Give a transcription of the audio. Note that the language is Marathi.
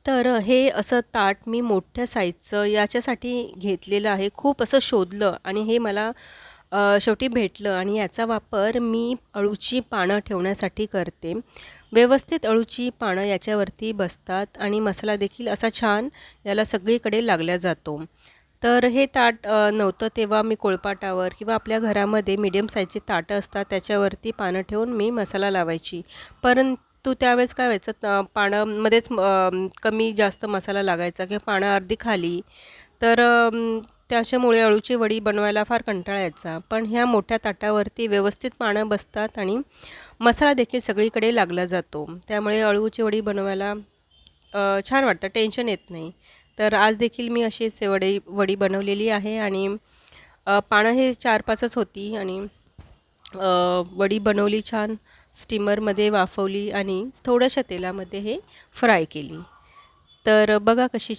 तर हे असं ताट मी मोठ्या साईजचं याच्यासाठी घेतलेलं आहे. खूप असं शोधलं आणि हे मला शेवटी भेटलं आणि याचा वापर मी अळूची पानं ठेवण्यासाठी करते. व्यवस्थित अळूची पानं याच्यावरती बसतात आणि मसाला देखील असा छान याला सगळीकडे लागला जातो. तर हे ताट नव्हतं तेव्हा मी कोळपाटावर किंवा आपल्या घरामध्ये मीडियम साईजची ताटं असतात त्याच्यावरती पानं ठेवून मी मसाला लावायची. परंतु त्यावेळेस काय व्हायचं पानामध्येच कमी जास्त मसाला लागायचा किंवा पानं अर्धी खाली. तर त्याच्यामुळे अळूची वडी बनवायला फार कंटाळा यायचा. पण ह्या मोठ्या ताटावरती व्यवस्थित पानं बसतात आणि मसाला देखील सगळीकडे लागला जातो. त्यामुळे अळूची वडी बनवायला छान वाटतं, टेन्शन येत नाही. तर आज देखील मी अशीच वडी बनवलेली आहे आणि पानं हे 4-5च होती आणि वडी बनवली छान स्टीमरमध्ये वाफवली आणि थोड्याशा तेलामध्ये हे फ्राय केली. तर बघा कशी